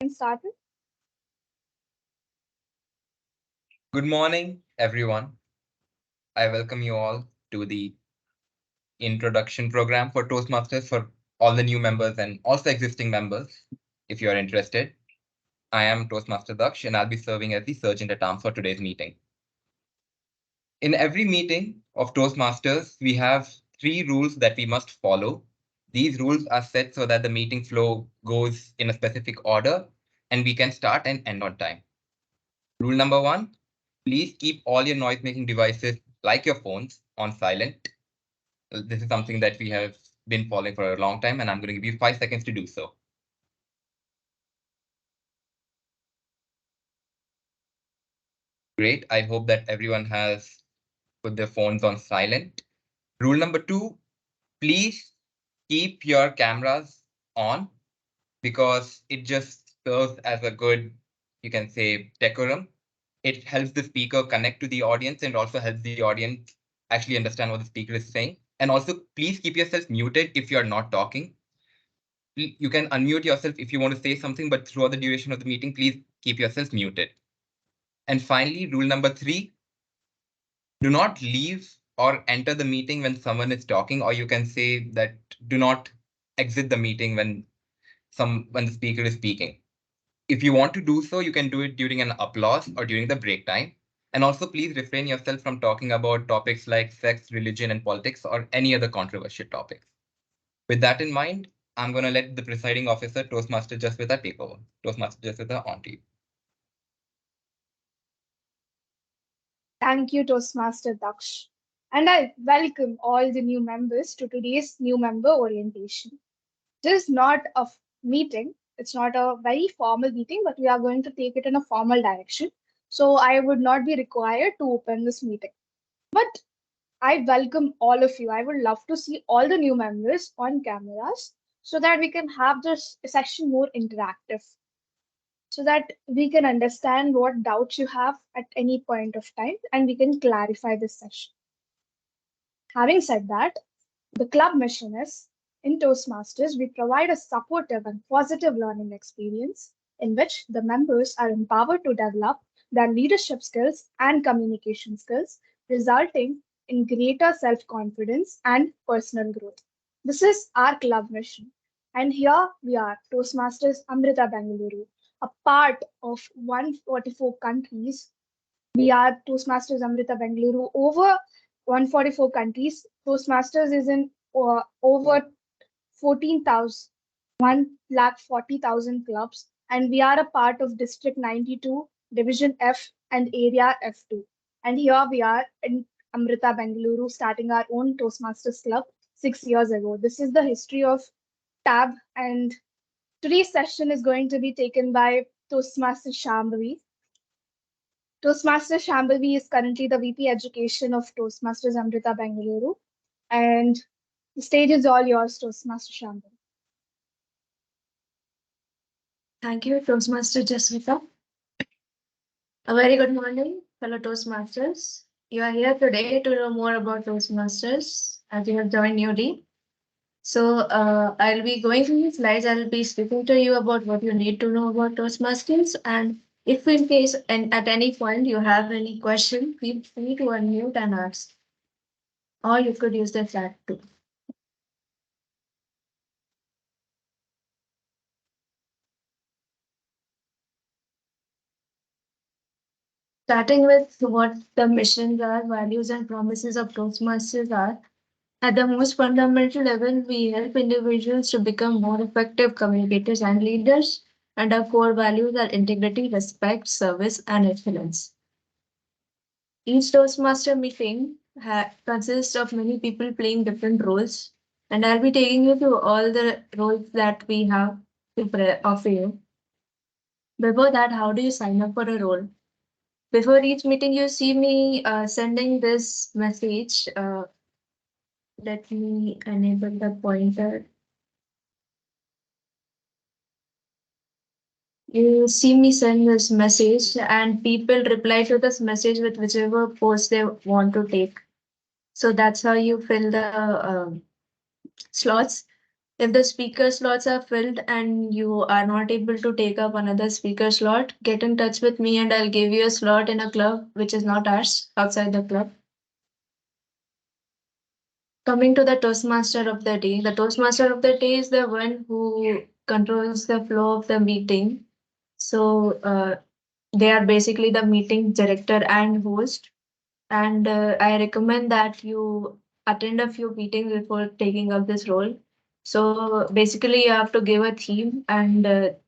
Started. Good morning, everyone. I welcome you all to the introduction program for Toastmasters for all the new members and also existing members, if you are interested. I am Toastmaster Daksh, and I'll be serving as the Sergeant at Arms for today's meeting. In every meeting of Toastmasters, we have 3 rules that we must follow. These rules are set so that the meeting flow goes in a specific order and we can start and end on time. Rule number 1, please keep all your noise-making devices, like your phones, on silent. This is something that we have been following for a long time, and I'm going to give you 5 seconds to do so. Great. I hope that everyone has put their phones on silent. Rule number 2, please keep your cameras on because it just serves as a good, you can say, decorum. It helps the speaker connect to the audience and also helps the audience actually understand what the speaker is saying. And also, please keep yourself muted if you're not talking. You can unmute yourself if you want to say something, but throughout the duration of the meeting, please keep yourself muted. And finally, rule number 3, do not leave or enter the meeting when someone is talking, or you can say that do not exit the meeting when the speaker is speaking. If you want to do so, you can do it during an applause or during the break time. And also, please refrain yourself from talking about topics like sex, religion, and politics, or any other controversial topics. With that in mind, I'm going to let the presiding officer, Toastmaster Jaswita, take over. Toastmaster Jaswita, on to you. Thank you, Toastmaster Daksh. And I welcome all the new members to today's new member orientation. This is not a meeting, it's not a very formal meeting, but we are going to take it in a formal direction. So I would not be required to open this meeting. But I welcome all of you. I would love to see all the new members on cameras so that we can have this session more interactive, so that we can understand what doubts you have at any point of time and we can clarify this session. Having said that, the club mission is in Toastmasters, we provide a supportive and positive learning experience in which the members are empowered to develop their leadership skills and communication skills, resulting in greater self confidence and personal growth. This is our club mission. And here we are, Toastmasters Amrita Bengaluru, a part of 144 countries. We are Toastmasters Amrita Bengaluru over 144 countries. Toastmasters is in over 14,000, 1,40,000 clubs, and we are a part of District 92, Division F, and Area F2. And here we are in Amrita Bengaluru, starting our own Toastmasters Club 6 years ago. This is the history of TAB, and today's session is going to be taken by Toastmaster Shambhavi. Toastmaster Shambhavi is currently the VP Education of Toastmasters Amrita Bengaluru. And the stage is all yours, Toastmaster Shambhavi. Thank you, Toastmaster Jaswita. A very good morning, fellow Toastmasters. You are here today to know more about Toastmasters as you have joined newly. So, I'll be going through the slides. I'll be speaking to you about what you need to know about Toastmasters. And if in case and at any point you have any question, feel free to unmute and ask. Or you could use the chat too. Starting with what the missions are, values, and promises of Toastmasters are. At the most fundamental level, we help individuals to become more effective communicators and leaders, and our core values are integrity, respect, service, and excellence. Each Toastmaster meeting consists of many people playing different roles, and I'll be taking you through all the roles that we have to offer you. Before that, how do you sign up for a role? Before each meeting, you see me sending this message. Let me enable the pointer. You see me send this message, and people reply to this message with whichever post they want to take. So that's how you fill the slots. If the speaker slots are filled and you are not able to take up another speaker slot, get in touch with me and I'll give you a slot in a club which is not ours, outside the club. Coming to the Toastmaster of the day, the Toastmaster of the day is the one who controls the flow of the meeting. So they are basically the meeting director and host. And I recommend that you attend a few meetings before taking up this role. So basically, you have to give a theme and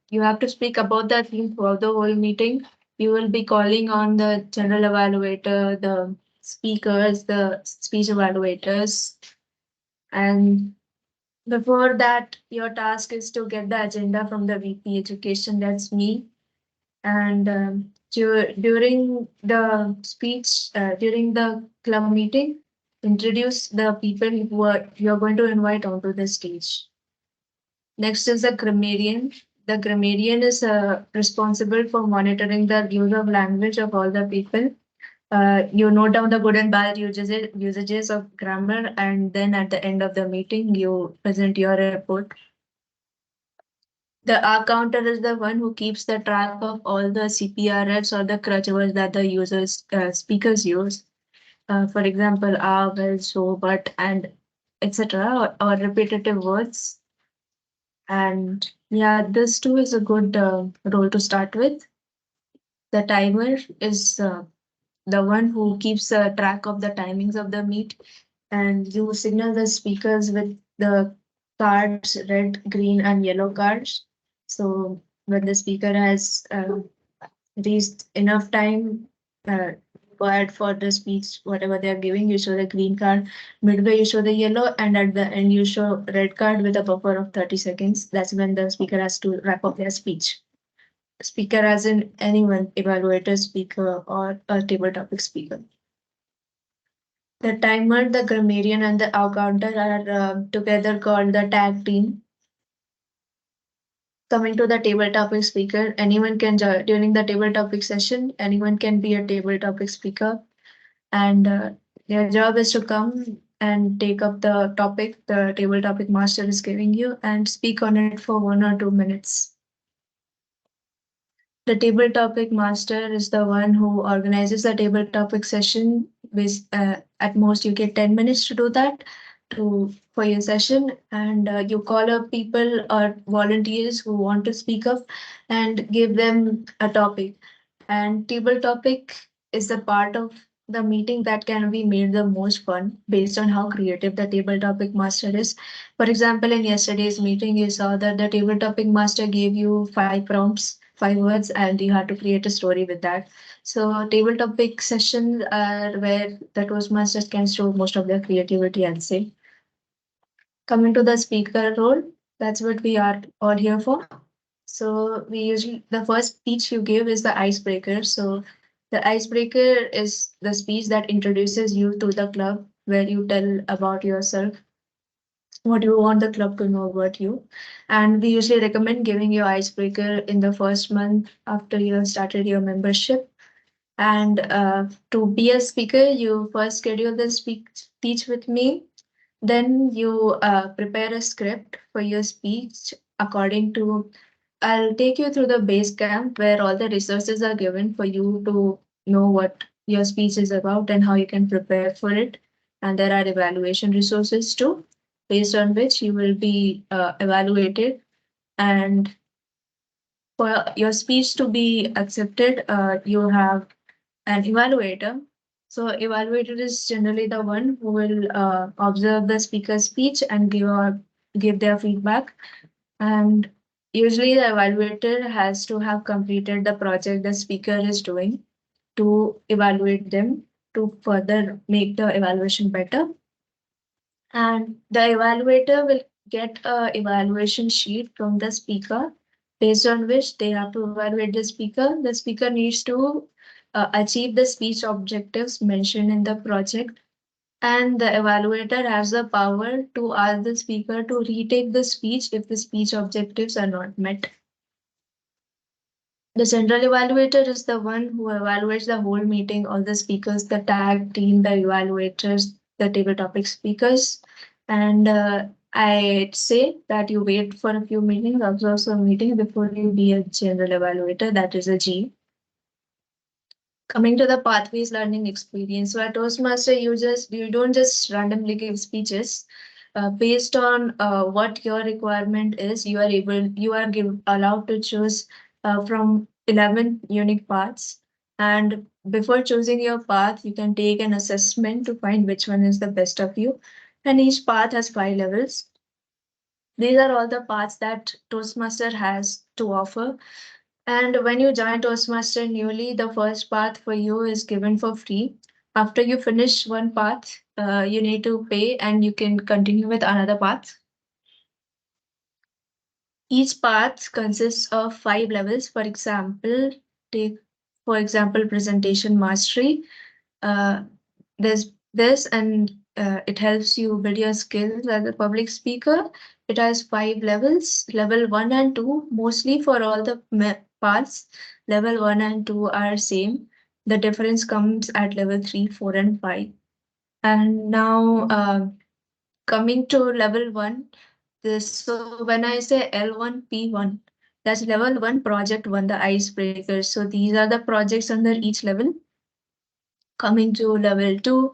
you have to speak about that theme throughout the whole meeting. You will be calling on the general evaluator, the speakers, the speech evaluators, and before that, your task is to get the agenda from the VP Education, that's me. And during the speech, during the club meeting, introduce the people you're going to invite onto the stage. Next is the grammarian. The grammarian is responsible for monitoring the use of language of all the people. You note down the good and bad usages of grammar, and then at the end of the meeting, you present your report. The R counter is the one who keeps the track of all the CPRFs or the crutch words that the speakers use. For example, ah, well, so, but, and etc. Or repetitive words. And yeah, this too is a good role to start with. The timer is the one who keeps track of the timings of the meet, and you signal the speakers with the cards, red, green, and yellow cards. So when the speaker has reached enough time required for the speech, whatever they are giving, you show the green card. Midway, you show the yellow, and at the end, you show red card with a buffer of 30 seconds. That's when the speaker has to wrap up their speech. Speaker as in anyone, evaluator, speaker, or a table topic speaker. The timer, the grammarian, and the counter are together called the tag team. Coming to the table topic speaker, anyone can join during the table topic session. Anyone can be a table topic speaker, and their job is to come and take up the topic the table topic master is giving you and speak on it for 1 or 2 minutes. The table topic master is the one who organizes the table topic session. With at most you get 10 minutes to do that for your session, and you call up people or volunteers who want to speak up and give them a topic. And table topic is the part of the meeting that can be made the most fun based on how creative the table topic master is. For example, in yesterday's meeting, you saw that the table topic master gave you 5 prompts, 5 words, and you had to create a story with that. So table topic sessions are where the Toastmasters can show most of their creativity, I'd say. Coming to the speaker role, that's what we are all here for. So we usually the first speech you give is the icebreaker. So the icebreaker is the speech that introduces you to the club, where you tell about yourself, what you want the club to know about you. And we usually recommend giving your icebreaker in the first month after you have started your membership. And to be a speaker, you first schedule the speech with me. Then you prepare a script for your speech according to. I'll take you through the base camp where all the resources are given for you to know what your speech is about and how you can prepare for it. And there are evaluation resources too, based on which you will be evaluated. And for your speech to be accepted, you have an evaluator. So evaluator is generally the one who will observe the speaker's speech and give their feedback. And usually the evaluator has to have completed the project the speaker is doing to evaluate them to further make the evaluation better. And the evaluator will get a evaluation sheet from the speaker based on which they have to evaluate the speaker. The speaker needs to achieve the speech objectives mentioned in the project, and the evaluator has the power to ask the speaker to retake the speech if the speech objectives are not met. The central evaluator is the one who evaluates the whole meeting, all the speakers, the tag team, the evaluators, the table topic speakers. And I'd say that you wait for a few meetings, observe some meetings before you be a general evaluator, that is a G. Coming to the pathways learning experience. So at Toastmaster, you don't just randomly give speeches. Based on what your requirement is, you are allowed to choose from 11 unique paths. And before choosing your path, you can take an assessment to find which one is the best of you. And each path has 5 levels. These are all the paths that Toastmaster has to offer. And when you join Toastmaster newly, the first path for you is given for free. After you finish one path, you need to pay and you can continue with another path. Each path consists of 5 levels. Take for example presentation mastery. Uh, there's this and it helps you build your skills as a public speaker. It has 5 levels, level 1 and 2, mostly for all the parts. Level 1 and 2 are same. The difference comes at level 3, 4 and 5. And now coming to level 1, so when I say L1 P1, that's level 1 project 1, the icebreakers. So these are the projects under each level. Coming to level 2,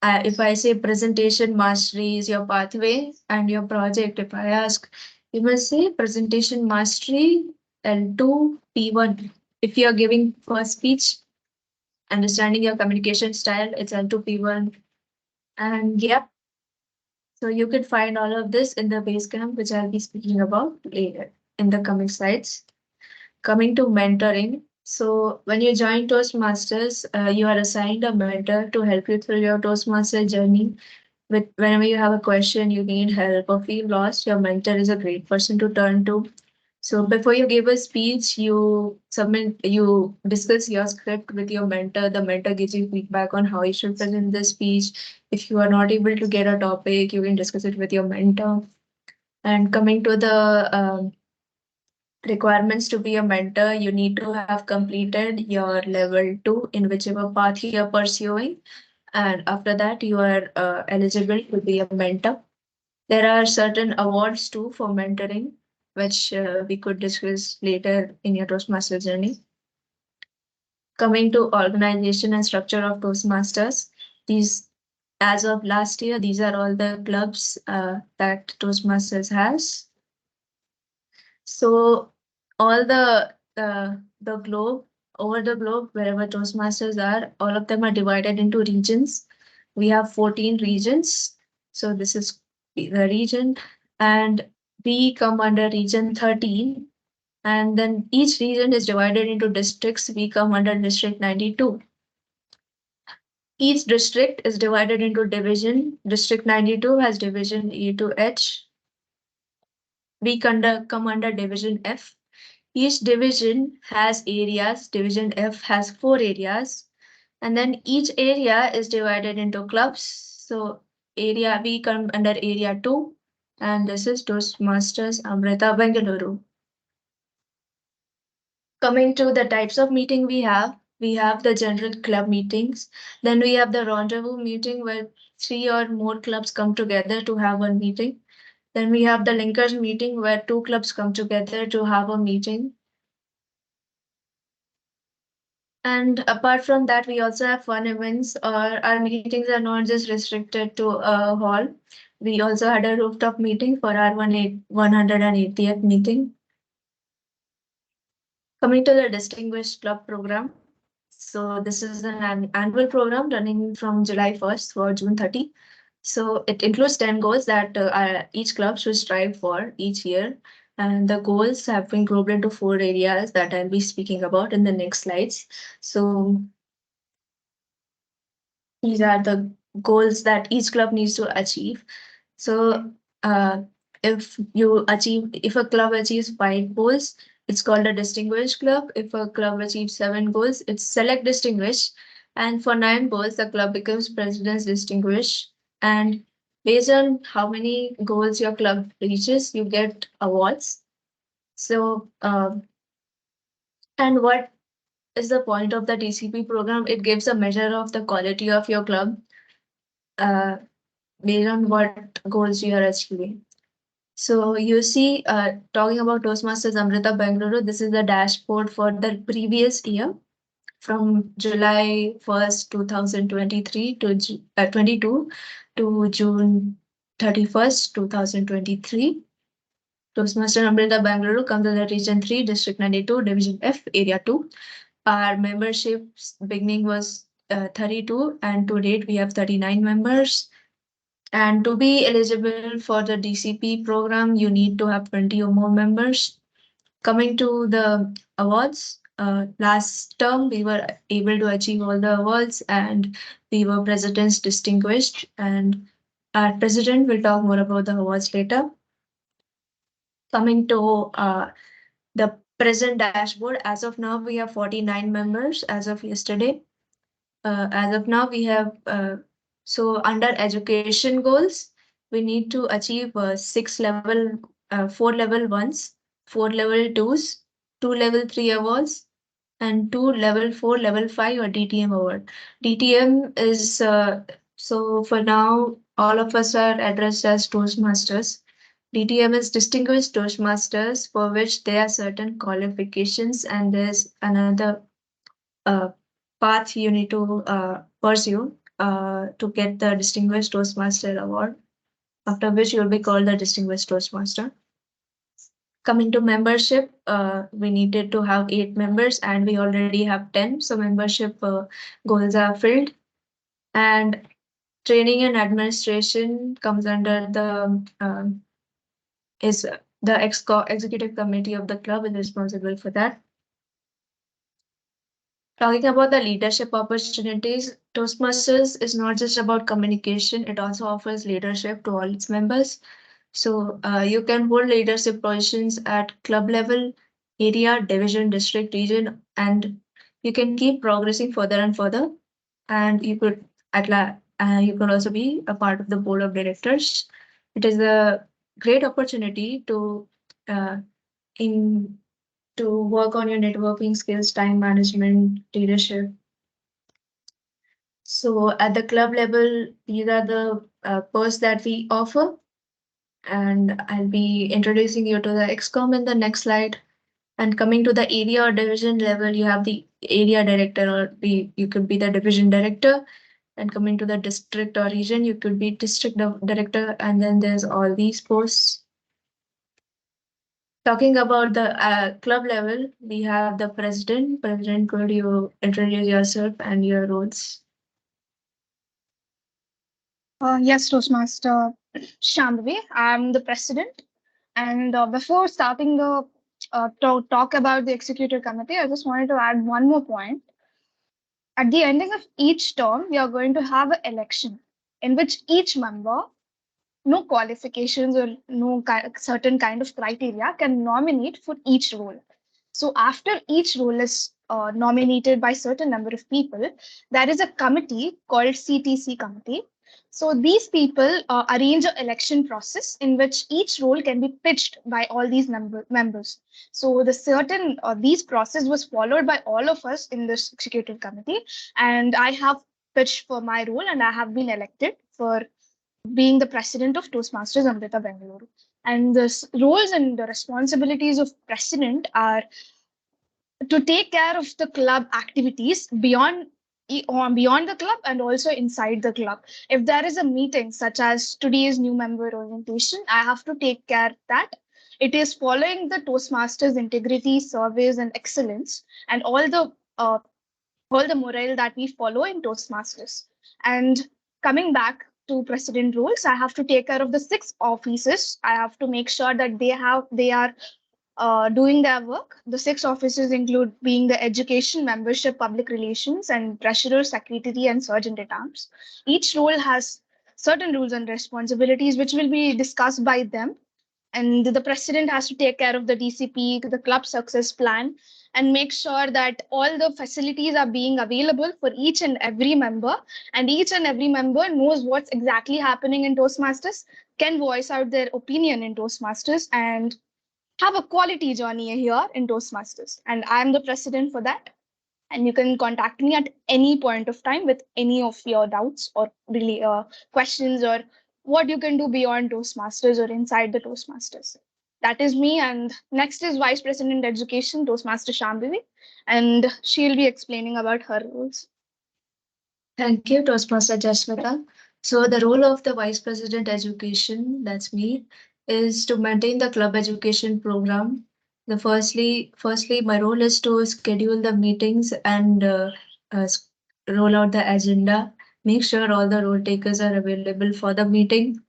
if I say presentation mastery is your pathway and your project, if I ask, you must say presentation mastery L2 P1. If you're giving first speech, understanding your communication style, it's L2 P1. And yeah, so you could find all of this in the base camp, which I'll be speaking about later in the coming slides. Coming to mentoring. So when you join Toastmasters, you are assigned a mentor to help you through your Toastmaster journey. With whenever you have a question, you need help or feel lost, your mentor is a great person to turn to. So before you give a speech, you discuss your script with your mentor. The mentor gives you feedback on how you should present the speech. If you are not able to get a topic, you can discuss it with your mentor. And coming to the requirements to be a mentor, you need to have completed your level 2 in whichever path you are pursuing. And after that, you are eligible to be a mentor. There are certain awards too for mentoring, which we could discuss later in your Toastmaster journey. Coming to organization and structure of Toastmasters, these as of last year, these are all the clubs that Toastmasters has. So all the globe, over the globe, wherever Toastmasters are, all of them are divided into regions. We have 14 regions. So this is the region, and we come under region 13. And then each region is divided into districts. We come under district 92. Each district is divided into division. District 92 has division E to H. We come under division F. Each division has areas. Division F has 4 areas. And then each area is divided into clubs. So area we come under area 2. And this is Toastmasters Amrita Bengaluru. Coming to the types of meeting we have the general club meetings. Then we have the rendezvous meeting where 3 or more clubs come together to have one meeting. Then we have the linkers meeting where 2 clubs come together to have a meeting. And apart from that, we also have fun events, or our meetings are not just restricted to a hall. We also had a rooftop meeting for our 180th meeting. Coming to the Distinguished Club program. So this is an annual program running from July 1st for June 30. So it includes 10 goals that each club should strive for each year. And the goals have been grouped into 4 areas that I'll be speaking about in the next slides. So these are the goals that each club needs to achieve. So uh, if a club achieves 5 goals, it's called a distinguished club. If a club achieves 7 goals, it's select distinguished. And for 9 goals, the club becomes president's distinguished. And based on how many goals your club reaches, you get awards. So, and what is the point of the DCP program? It gives a measure of the quality of your club. Uh, based on what goals you are achieving. So you see, talking about Toastmasters Amrita Bengaluru, this is the dashboard for the previous year from July 1st, 2023 to 22 to June 31st, 2023. Toastmaster Amrita Bengaluru comes under Region 3, District 92, Division F, Area 2. Our membership's beginning was 32, and to date we have 39 members. And to be eligible for the DCP program, you need to have 20 or more members. Coming to the awards, last term we were able to achieve all the awards and we were President's Distinguished. And our President will talk more about the awards later. Coming to the present dashboard, as of now, we have 49 members as of yesterday. As of now, we have so under education goals, we need to achieve four level ones, four level twos, two level three awards, and two level four, level five or DTM award. DTM is so for now, all of us are addressed as Toastmasters. DTM is Distinguished Toastmasters, for which there are certain qualifications, and there's another uh, path you need to pursue to get the Distinguished Toastmaster award, after which you'll be called the Distinguished Toastmaster. Coming to membership, we needed to have 8 members and we already have 10. So membership goals are filled. And training and administration comes under is the executive committee of the club is responsible for that. Talking about the leadership opportunities, Toastmasters is not just about communication, it also offers leadership to all its members. So you can hold leadership positions at club level, area, division, district, region, and you can keep progressing further and further. And you could also be a part of the board of directors. It is a great opportunity uh, in to work on your networking skills, time management, leadership. So at the club level, these are the posts that we offer. And I'll be introducing you to the XCOM in the next slide. And coming to the area or division level, you have the area director or you could be the division director. And coming to the district or region, you could be district director. And then there's all these posts. Talking about the club level, we have the president. President, could you introduce yourself and your roles? Yes, Toastmaster Shambhavi. I'm the president. And before starting the talk about the executive committee, I just wanted to add one more point. At the ending of each term, we are going to have an election in which each member, no qualifications or no certain kind of criteria, can nominate for each role. So after each role is nominated by certain number of people, there is a committee called CTC committee. So these people arrange an election process in which each role can be pitched by all these members. So these process was followed by all of us in this executive committee, and I have pitched for my role, and I have been elected for being the president of Toastmasters Amrita Bengaluru. And the roles and the responsibilities of president are to take care of the club activities beyond the club and also inside the club. If there is a meeting such as today's new member orientation, I have to take care that it is following the Toastmasters integrity, service, and excellence, and all the morale that we follow in Toastmasters. And coming back to president roles, I have to take care of the 6 offices. I have to make sure that they are doing their work. The 6 offices include being the education, membership, public relations, and treasurer, secretary, and sergeant at arms. Each role has certain rules and responsibilities which will be discussed by them. And the president has to take care of the DCP, the club success plan, and make sure that all the facilities are being available for each and every member. And each and every member knows what's exactly happening in Toastmasters, can voice out their opinion in Toastmasters, and have a quality journey here in Toastmasters. And I'm the president for that. And you can contact me at any point of time with any of your doubts or really questions or what you can do beyond Toastmasters or inside the Toastmasters. That is me. And next is Vice President Education, Toastmaster Shambhavi, and she'll be explaining about her roles. Thank you, Toastmaster Jasmita. So the role of the Vice President Education, that's me, is to maintain the club education program. Firstly, my role is to schedule the meetings and uh, s- roll out the agenda, make sure all the role takers are available for the meeting.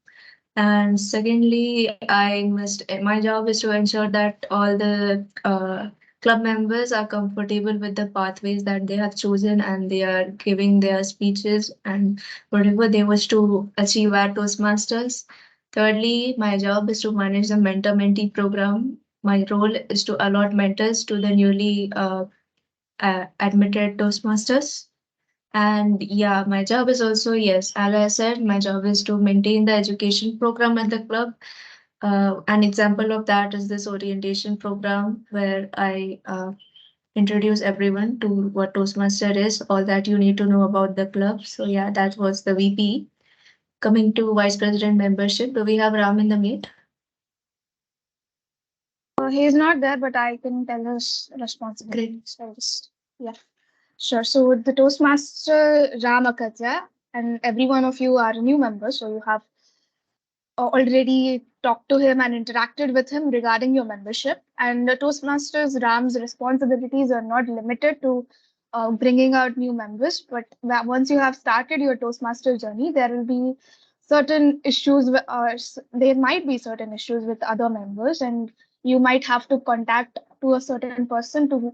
And secondly, my job is to ensure that all the club members are comfortable with the pathways that they have chosen and they are giving their speeches and whatever they wish to achieve at Toastmasters. Thirdly, my job is to manage the mentor mentee program. My role is to allot mentors to the newly admitted Toastmasters. And yeah, my job is also, yes, as I said, my job is to maintain the education program at the club. An example of that is this orientation program where I introduce everyone to what Toastmaster is, all that you need to know about the club. So yeah, that was the VP. Coming to Vice President membership, do we have Ram in the meet? He is not there, but I can tell his Great. responsibilities. So just, yeah, sure. So the Toastmaster Ram Akatya, and every one of you are new members, so you have already talked to him and interacted with him regarding your membership. And the Toastmasters Ram's responsibilities are not limited to bringing out new members, but once you have started your Toastmaster journey, there will be certain issues, there might be certain issues with other members, and you might have to contact to a certain person to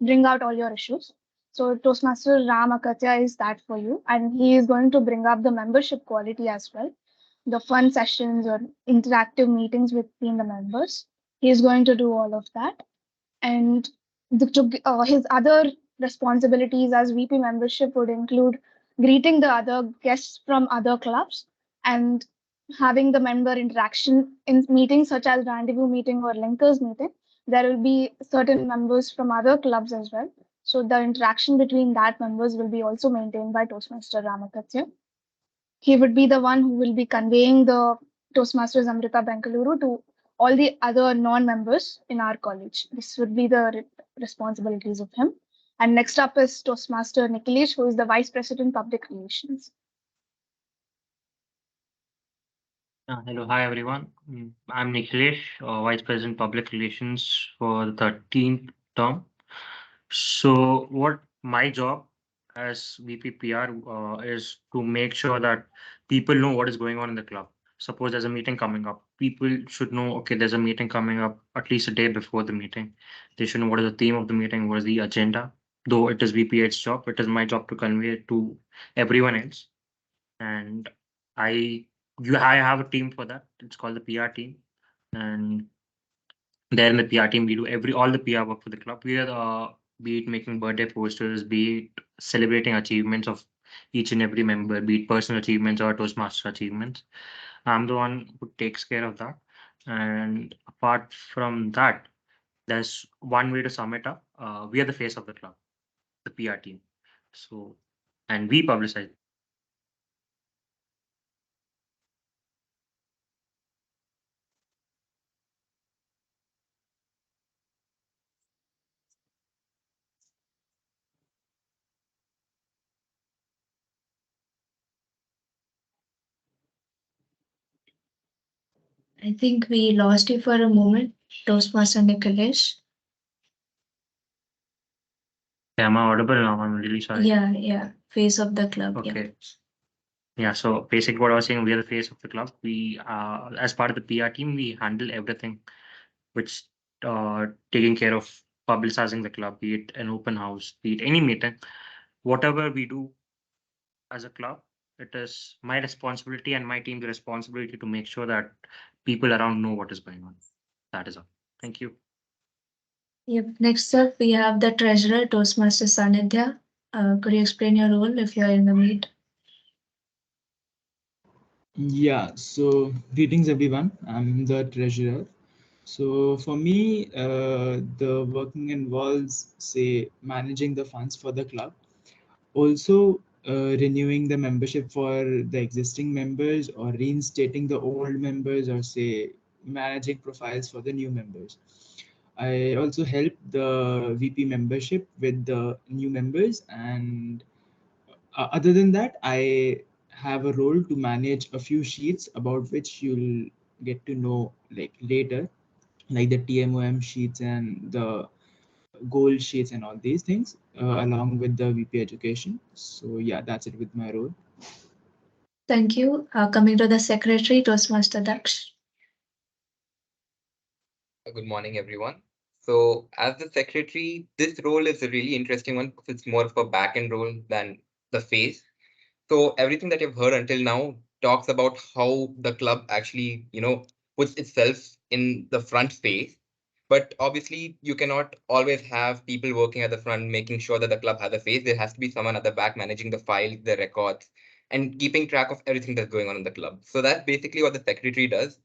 bring out all your issues. So Toastmaster Ram Akatya is that for you, and he is going to bring up the membership quality as well, the fun sessions or interactive meetings between the members. He is going to do all of that. And his other responsibilities as VP membership would include greeting the other guests from other clubs and having the member interaction in meetings such as rendezvous meeting or linkers meeting. There will be certain members from other clubs as well. So the interaction between that members will be also maintained by Toastmaster Ramakatya. He would be the one who will be conveying the Toastmasters Amrita Bengaluru to all the other non-members in our college. This would be the responsibilities of him. And next up is Toastmaster Nikhilesh, who is the Vice President Public Relations. Hello, hi everyone. I'm Nikhilesh, Vice President Public Relations for the 13th term. So, what my job as VPPR is to make sure that people know what is going on in the club. Suppose there's a meeting coming up, people should know, okay, there's a meeting coming up at least a day before the meeting. They should know what is the theme of the meeting, what is the agenda. Though it is VPH's job, it is my job to convey it to everyone else. And I I have a team for that. It's called the PR team, and there in the PR team we do every all the PR work for the club. We are be it making birthday posters, be it celebrating achievements of each and every member, be it personal achievements or Toastmaster achievements. I'm the one who takes care of that. And apart from that, there's one way to sum it up. We are the face of the club, the PR team. So, and we publicize. I think we lost you for a moment, Toastmaster Nikhilesh. Am I audible now? I'm really sorry. Yeah, face of the club. Yeah. Okay. Yeah, so basically what I was saying, we are the face of the club. We, as part of the PR team, we handle everything which taking care of publicizing the club, be it an open house, be it any meeting, whatever we do as a club, it is my responsibility and my team's responsibility to make sure that people around know what is going on. That is all. Thank you. Yep. Next up, we have the treasurer, Toastmaster Sanidhya. Could you explain your role if you are in the meet? Yeah, so greetings everyone. I'm the treasurer. So for me, the working involves, say, managing the funds for the club. Also, renewing the membership for the existing members, or reinstating the old members, or say managing profiles for the new members. I also help the VP membership with the new members, and other than that, I have a role to manage a few sheets about which you'll get to know like later, like the TMOM sheets and the goal sheets and all these things, along with the VP education. So yeah, that's it with my role. Thank you. Coming to the secretary, Toastmaster Daksh. Good morning, everyone. So, as the secretary, this role is a really interesting one because it's more of a back end role than the face. So, everything that you've heard until now talks about how the club actually, puts itself in the front face. But obviously, you cannot always have people working at the front making sure that the club has a face. There has to be someone at the back managing the files, the records, and keeping track of everything that's going on in the club. So, that's basically what the secretary does.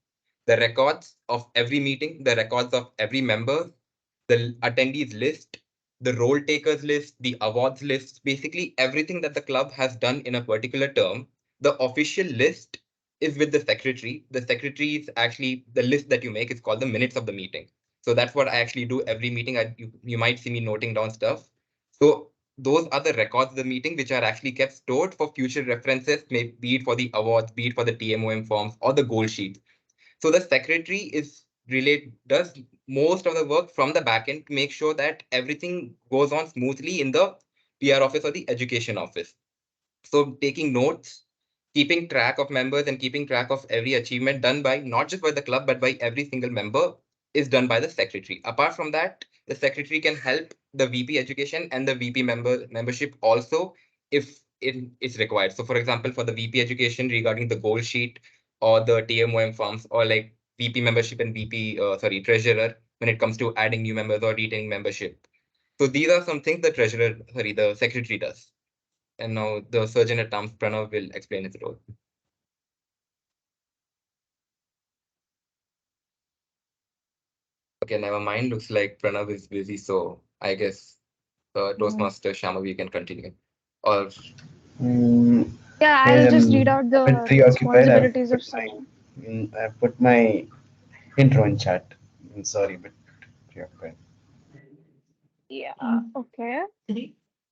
The records of every meeting, the records of every member, the attendees list, the role takers list, the awards list, basically everything that the club has done in a particular term. The official list is with the secretary. The secretary is actually the list that you make is called the minutes of the meeting. So that's what I actually do every meeting. You might see me noting down stuff. So those are the records of the meeting which are actually kept stored for future references, be it for the awards, be it for the TMOM forms or the goal sheet. So the secretary does most of the work from the backend to make sure that everything goes on smoothly in the PR office or the education office. So taking notes, keeping track of members and keeping track of every achievement done by not just by the club but by every single member is done by the secretary. Apart from that, the secretary can help the VP education and the VP membership also if it is required. So for example, for the VP education regarding the goal sheet or the TMOM forms, or like VP membership and treasurer when it comes to adding new members or retaining membership. So these are some things the secretary does. And now the surgeon at arms, Pranav, will explain his role. Okay, never mind. Looks like Pranav is busy, so I guess Toastmaster Shambhavi can continue. Or Mm, Yeah, Since I'll just I'm read out a bit the preoccupied, responsibilities of surgeon. I've put my intro in chat. I'm sorry, but preoccupied. Yeah, okay,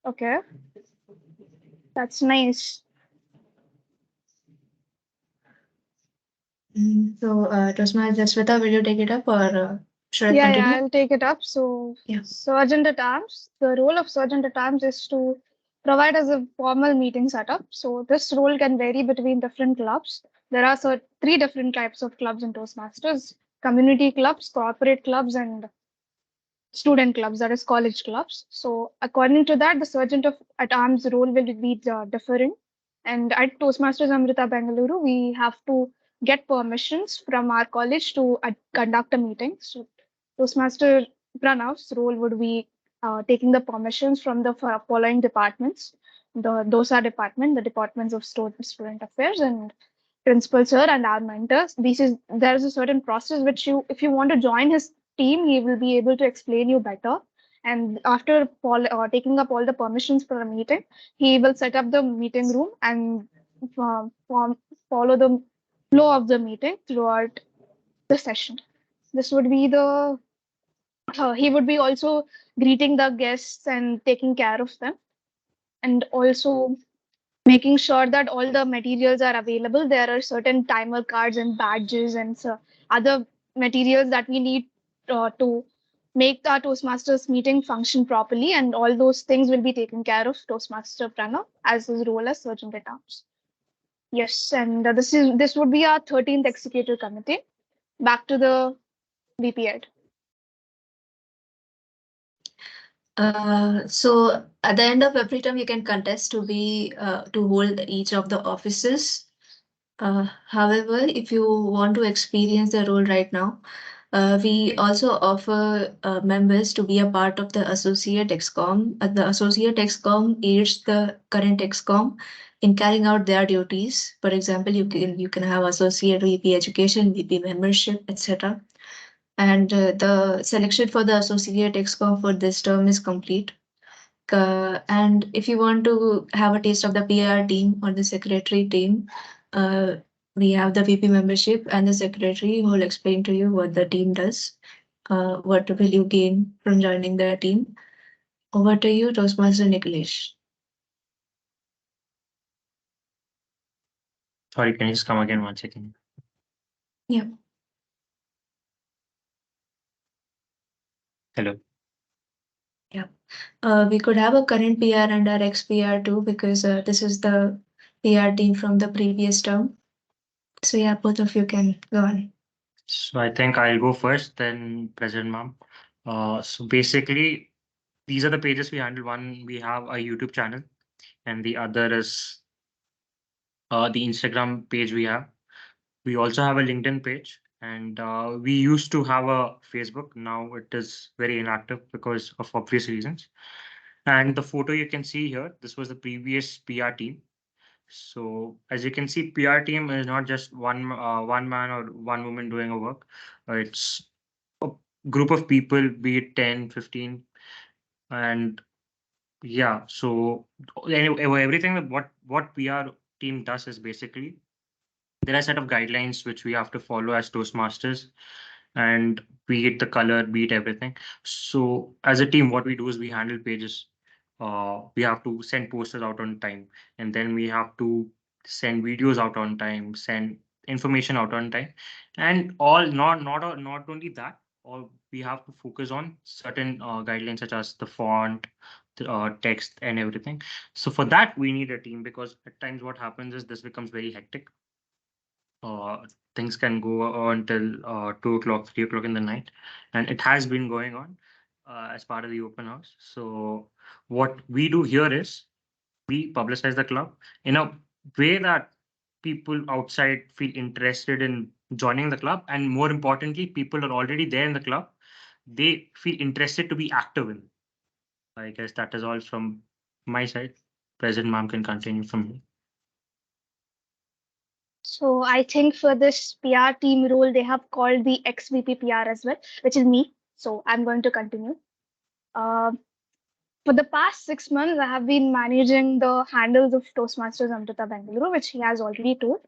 okay, that's nice. So, Toastmaster Jaswita, will you take it up, or should I Yeah, continue? I'll take it up. So, Yeah. Sergeant at Arms, the role of Sergeant at Arms is to provide us a formal meeting setup. So, this role can vary between different clubs. There are three different types of clubs in Toastmasters: community clubs, corporate clubs, and student clubs, that is college clubs. So according to that, the sergeant of at arms role will be differing. And at Toastmasters Amrita Bengaluru, we have to get permissions from our college to conduct a meeting. So Toastmaster Pranav's role would be taking the permissions from the following departments: the DOSA department, the departments of student affairs, and principal sir and our mentors. There is a certain process which if you want to join his team, he will be able to explain you better. And after taking up all the permissions for a meeting, he will set up the meeting room and follow the flow of the meeting throughout the session. This would be the he would be also greeting the guests and taking care of them, and also making sure that all the materials are available. There are certain timer cards and badges and other materials that we need to make our Toastmasters meeting function properly, and all those things will be taken care of Toastmaster Pranav as his role as Sergeant at Arms. Yes, and this would be our 13th executive committee. Back to the VP Ed. So at the end of every term, you can contest to be to hold each of the offices. However, if you want to experience the role right now, we also offer members to be a part of the associate XCOM. The associate XCOM aids the current XCOM in carrying out their duties. For example, you can have associate VP education, VP membership, etc. And the selection for the associate XCOM for this term is complete. And if you want to have a taste of the PR team or the secretary team, uh, we have the VP membership and the secretary who will explain to you what the team does, what will you gain from joining the team. Over to you, Toastmaster Niklesh. Sorry, can you just come again 1 second? Yeah. Hello. Yeah. We could have a current PR and our ex-PR too, because this is the PR team from the previous term. So yeah, both of you can go on. So I think I'll go first, then President Ma'am. So basically, these are the pages we handle. One, we have a YouTube channel, and the other is the Instagram page we have. We also have a LinkedIn page, and we used to have a Facebook. Now it is very inactive because of obvious reasons. And the photo you can see here, this was the previous PR team. So as you can see, PR team is not just one man or one woman doing a work. It's a group of people, be it 10, 15, and yeah. So everything that what PR team does is basically there are a set of guidelines which we have to follow as Toastmasters, and be it the color, be it everything. So as a team, what we do is we handle pages. We have to send posters out on time, and then we have to send videos out on time, send information out on time, and all not only that. All we have to focus on certain guidelines such as the font, the text, and everything. So for that, we need a team because at times what happens is this becomes very hectic. uh, Things can go on till 2 o'clock, 3 o'clock in the night, and it has been going on as part of the open house. So what we do here is we publicize the club in a way that people outside feel interested in joining the club, and more importantly, people are already there in the club. They feel interested to be active in. I guess that is all from my side. President Ma'am can continue from here. So I think for this PR team role, they have called the ex-VP PR as well, which is me. So I'm going to continue. Uh, for the past 6 months, I have been managing the handles of Toastmasters Amrita Bengaluru, which he has already told,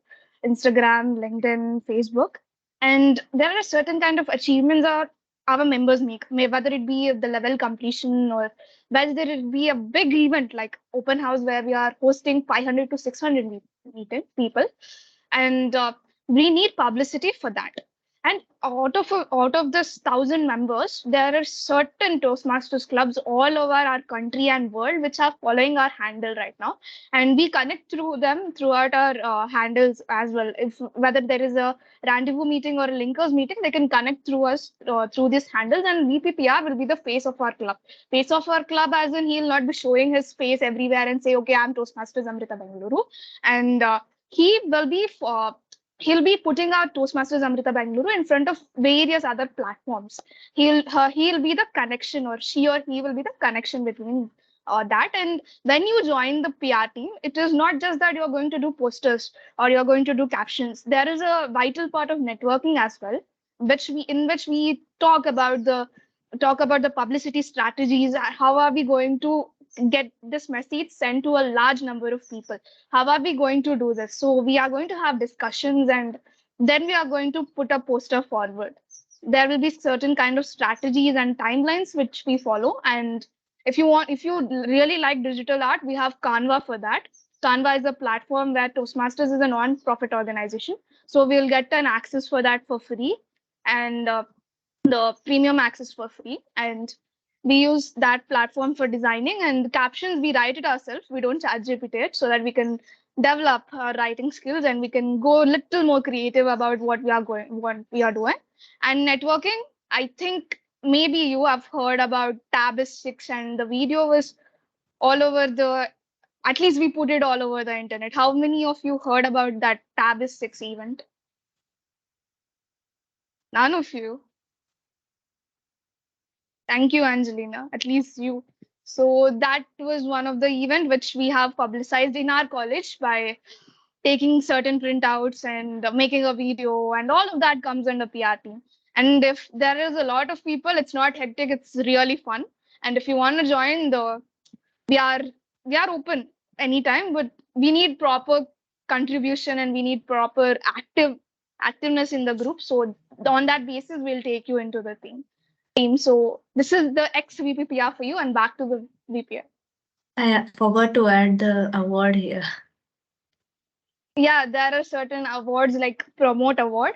Instagram, LinkedIn, Facebook. And there are certain kind of achievements our members make, whether it be the level completion or whether it be a big event like open house where we are hosting 500 to 600 meeting people, and we need publicity for that. And out of this 1,000 members, there are certain Toastmasters clubs all over our country and world which are following our handle right now, and we connect through them throughout our handles as well. If whether there is a rendezvous meeting or a linkers meeting, they can connect through us through these handles, and VPPR will be the face of our club. Face of our club, as in he'll not be showing his face everywhere and say, "Okay, I'm Toastmasters Amrita Bengaluru," and he will be he'll be putting out Toastmasters Amrita Bengaluru in front of various other platforms. He'll be the connection, or she or he will be the connection between that. And when you join the PR team, it is not just that you're going to do posters or you're going to do captions. There is a vital part of networking as well, which we talk about the publicity strategies. How are we going to get this message sent to a large number of people? How are we going to do this? So we are going to have discussions, and then we are going to put a poster forward. There will be certain kind of strategies and timelines which we follow. And if you really like digital art, we have Canva for that. Canva is a platform where Toastmasters is a non-profit organization, so we'll get an access for that for free, and the premium access for free. And we use that platform for designing, and captions we write it ourselves. We don't chat GPT it, so that we can develop our writing skills and we can go a little more creative about what we are doing. And networking, I think maybe you have heard about Tab is 6, and the video was all over the, at least we put it all over the internet. How many of you heard about that Tab is 6 event? None of you. Thank you, Angelina. At least you. So that was one of the event which we have publicized in our college by taking certain printouts and making a video, and all of that comes under PR team. And if there is a lot of people, it's not hectic, it's really fun. And if you want to join, the we are open anytime, but we need proper contribution and we need proper activeness in the group. So on that basis, we'll take you into the team. So this is the ex VPPR for you, and back to the VPR. I forgot to add the award here. Yeah, there are certain awards like Promote Award.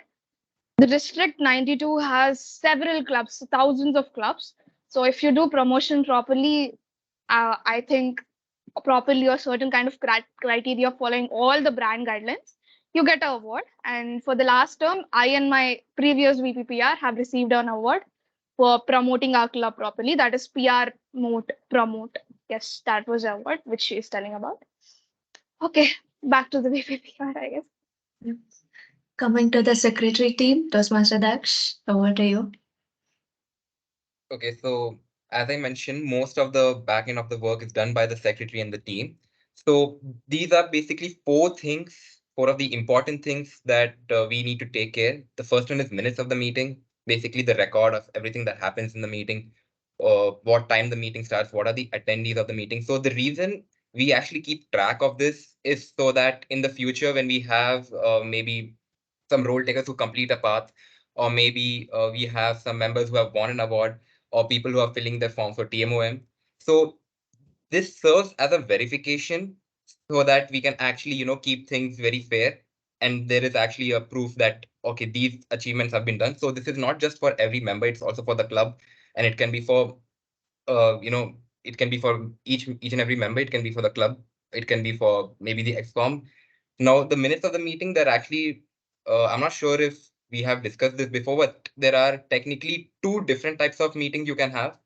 The District 92 has several clubs, thousands of clubs. So if you do promotion properly, I think properly or certain kind of criteria following all the brand guidelines, you get an award. And for the last term, I and my previous VPPR have received an award for promoting our club properly. That is PR Mote Promote. Yes, that was the award which she is telling about. Okay, back to the VPPR, I guess. Yep. Coming to the secretary team, Toastmaster Daksh, over to you. Okay, so as I mentioned, most of the back end of the work is done by the secretary and the team. So these are basically four of the important things that we need to take care. The first one is minutes of the meeting, basically the record of everything that happens in the meeting, what time the meeting starts, what are the attendees of the meeting. So the reason we actually keep track of this is so that in the future, when we have maybe some role takers who complete a path, or maybe we have some members who have won an award, or people who are filling their form for TMOM. So this serves as a verification so that we can actually, keep things very fair. And there is actually a proof that, okay, these achievements have been done. So this is not just for every member, it's also for the club. And it can be for, it can be for each and every member. It can be for the club. It can be for maybe the XCOM. Now, the minutes of the meeting, they're actually, I'm not sure if we have discussed this before, but there are technically two different types of meetings you can have.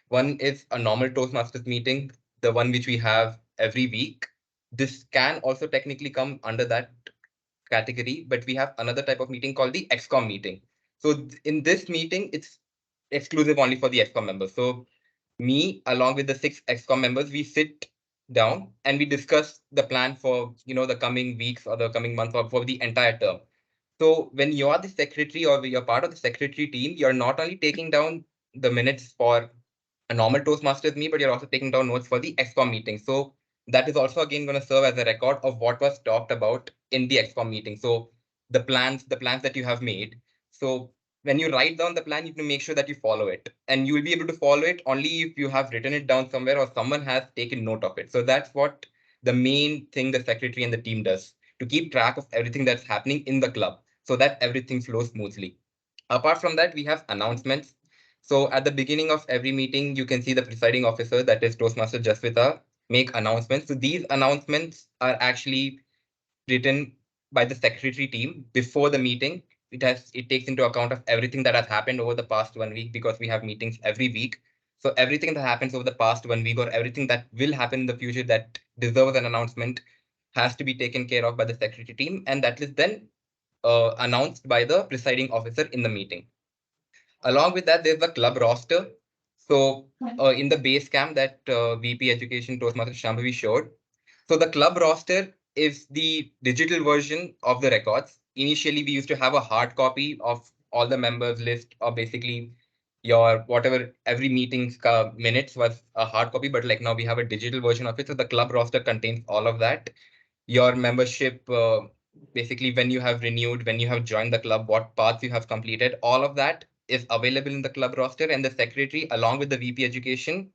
One is a normal Toastmasters meeting, the one which we have every week. This can also technically come under that category, but we have another type of meeting called the XCOM meeting. So in this meeting, it's exclusive only for the XCOM members. So me, along with the 6 XCOM members, we sit down and we discuss the plan for the coming weeks or the coming month or for the entire term. So when you are the secretary or you're part of the secretary team, you're not only taking down the minutes for a normal Toastmasters meet, but you're also taking down notes for the XCOM meeting. So that is also again going to serve as a record of what was talked about in the XCOM meeting. So the plans that you have made. So when you write down the plan, you can make sure that you follow it, and you will be able to follow it only if you have written it down somewhere or someone has taken note of it. So that's what the main thing the secretary and the team does, to keep track of everything that's happening in the club so that everything flows smoothly. Apart from that, we have announcements. So at the beginning of every meeting, you can see the presiding officer, that is Toastmaster Jaswita, make announcements. So these announcements are actually written by the secretary team before the meeting. It takes into account of everything that has happened over the past 1 week, because we have meetings every week. So everything that happens over the past 1 week or everything that will happen in the future that deserves an announcement has to be taken care of by the secretary team, and that is then announced by the presiding officer in the meeting. Along with that, there's the club roster. So in the base camp that VP Education Toastmaster Shambhavi showed, so the club roster is the digital version of the records. Initially, we used to have a hard copy of all the members list, or basically your whatever every meeting's minutes was a hard copy, but like now we have a digital version of it. So the club roster contains all of that. Your membership, basically when you have renewed, when you have joined the club, what paths you have completed, all of that is available in the club roster, and the secretary, along with the VP Education,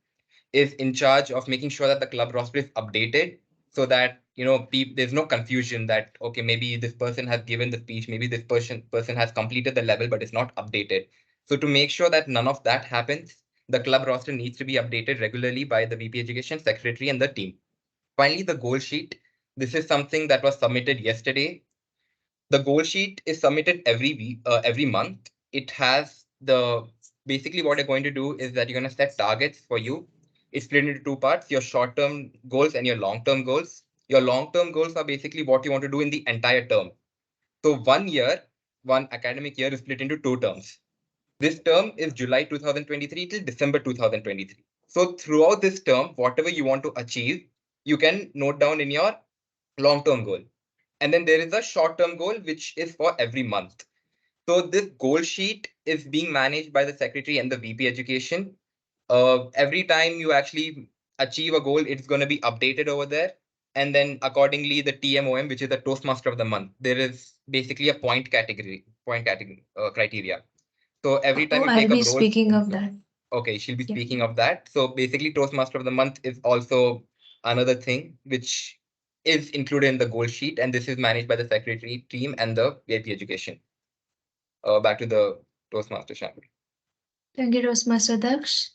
is in charge of making sure that the club roster is updated, so that there's no confusion that, okay, maybe this person has given the speech, maybe this person has completed the level but is not updated. So to make sure that none of that happens, the club roster needs to be updated regularly by the VP Education, secretary, and the team. Finally, the goal sheet. This is something that was submitted yesterday. The goal sheet is submitted every week, every month. It has the basically what you're going to do is that you're going to set targets for you. It's split into two parts: your short-term goals and your long-term goals. Your long-term goals are basically what you want to do in the entire term. So 1 year, one academic year is split into two terms. This term is July 2023 till December 2023. So throughout this term, whatever you want to achieve, you can note down in your long-term goal. And then there is a short-term goal, which is for every month. So this goal sheet is being managed by the secretary and the VP Education. Every time you actually achieve a goal, it's going to be updated over there. And then accordingly, the TMOM, which is the Toastmaster of the month, there is basically a point category criteria. So every time Oh, you I'll take up be roles, speaking of that. okay, she'll be Yeah. speaking of that. So basically, Toastmaster of the month is also another thing which is included in the goal sheet, and this is managed by the secretary team and the VIP education. Back to the Toastmaster Shambhavi. Thank you, Toastmaster Daksh.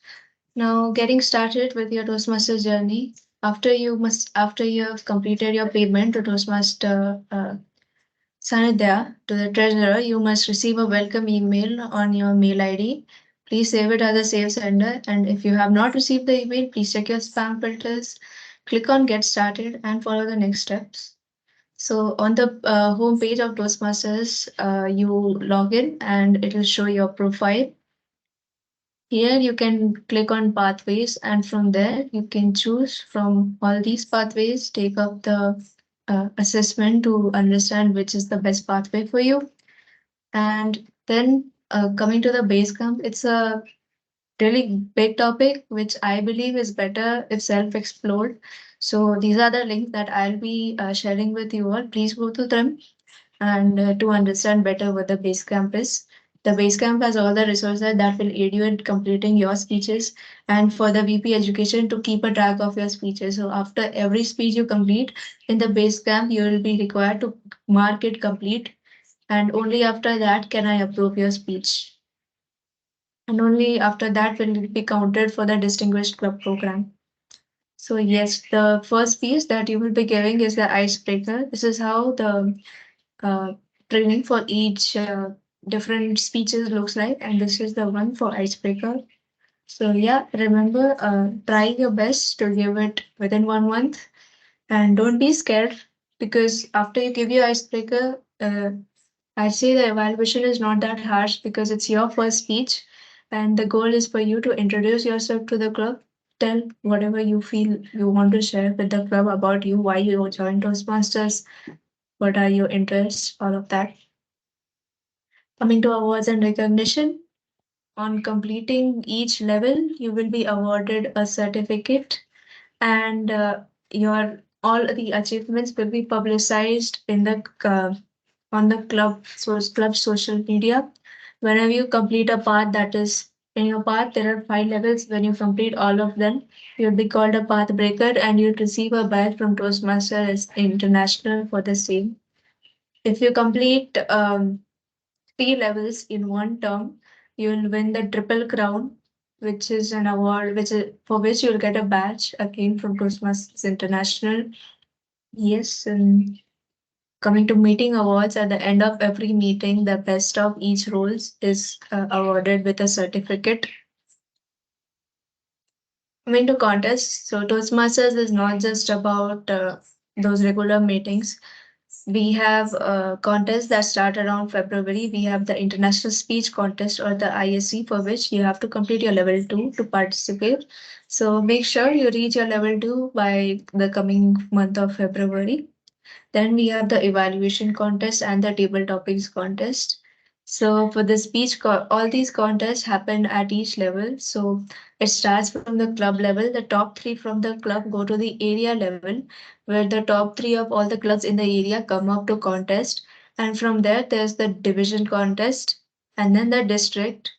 Now, getting started with your Toastmaster journey. After you have completed your payment to Toastmaster Sanidhya to the treasurer, you must receive a welcome email on your mail ID. Please save it as a save sender. And if you have not received the email, please check your spam filters. Click on Get Started and follow the next steps. So on the home page of Toastmasters, you log in and it will show your profile. Here you can click on pathways, and from there you can choose from all these pathways, take up the assessment to understand which is the best pathway for you. And then coming to the base camp, it's a really big topic which I believe is better if self explored. So these are the links that I'll be sharing with you all. Please go to them and to understand better what the base camp is. The base camp has all the resources that will aid you in completing your speeches, and for the VP education to keep a track of your speeches. So after every speech you complete in the base camp, you will be required to mark it complete, and only after that can I approve your speech. And only after that will it be counted for the distinguished club program. So yes, the first speech that you will be giving is the icebreaker. This is how the uh, training for each different speeches looks like, and this is the one for icebreaker. So yeah, remember, try your best to give it within 1 month, and don't be scared, because after you give your icebreaker, I'd say the evaluation is not that harsh because it's your first speech, and the goal is for you to introduce yourself to the club. Tell whatever you feel you want to share with the club about you, why you joined Toastmasters, what are your interests, all of that. Coming to awards and recognition, on completing each level, you will be awarded a certificate, and your all the achievements will be publicized in the on the club social media. Whenever you complete a path that is in your path, there are 5 levels. When you complete all of them, you'll be called a path breaker, and you'll receive a badge from Toastmasters International for the same. If you complete 3 levels in one term, you'll win the Triple Crown, which is an award for which you'll get a badge again from Toastmasters International. Yes, and coming to meeting awards, at the end of every meeting, the best of each roles is awarded with a certificate. Coming to contests, so Toastmasters is not just about those regular meetings. We have contests that start around February. We have the International Speech Contest, or the ISC, for which you have to complete your level 2 to participate. So make sure you reach your level 2 by the coming month of February. Then we have the evaluation contest and the table topics contest. So for the all these contests happen at each level. So it starts from the club level. The top 3 from the club go to the area level, where the top 3 of all the clubs in the area come up to contest. And from there, there's the division contest, and then the district.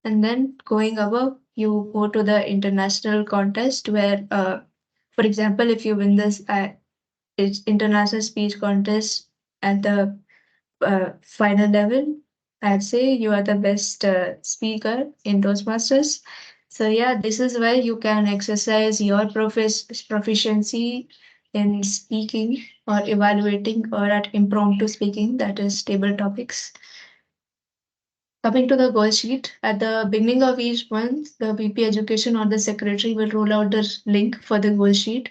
And then going above, you go to the international contest, where, for example, if you win this international speech contest at the final level, I'd say you are the best speaker in Toastmasters. So yeah, this is where you can exercise your proficiency in speaking or evaluating or at impromptu speaking, that is table topics. Coming to the goal sheet, at the beginning of each month, the VP Education or the secretary will roll out the link for the goal sheet,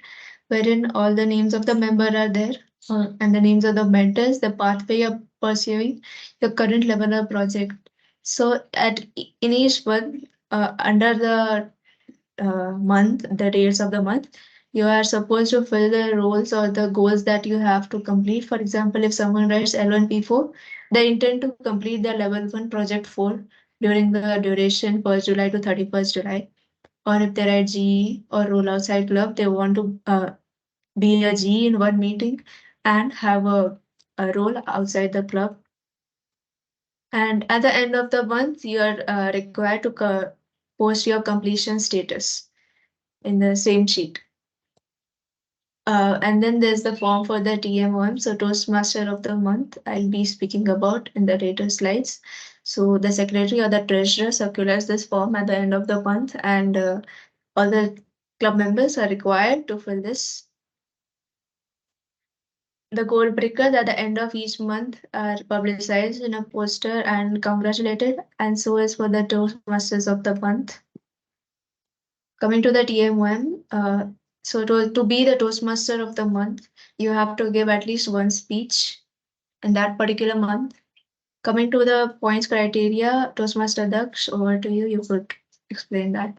wherein all the names of the member are there, and the names of the mentors, the pathway you're pursuing, your current level of project. So in each one, under the month, the dates of the month, you are supposed to fill the roles or the goals that you have to complete. For example, if someone writes L1P4, they intend to complete their level 1 project 4 during the duration 1st July to 31st July. or if they're a G or role outside club, they want to be a G in one meeting and have a role outside the club. And at the end of the month, you are required to post your completion status in the same sheet. And then there's the form for the TMOM, so Toastmaster of the Month, I'll be speaking about in the later slides. So the secretary or the treasurer circulates this form at the end of the month, and all the club members are required to fill this. The gold breakers at the end of each month are publicized in a poster and congratulated, and so is for the Toastmasters of the month. Coming to the TMOM, so to be the Toastmaster of the month, you have to give at least one speech in that particular month. Coming to the points criteria, Toastmaster Daksh, over to you. You could explain that.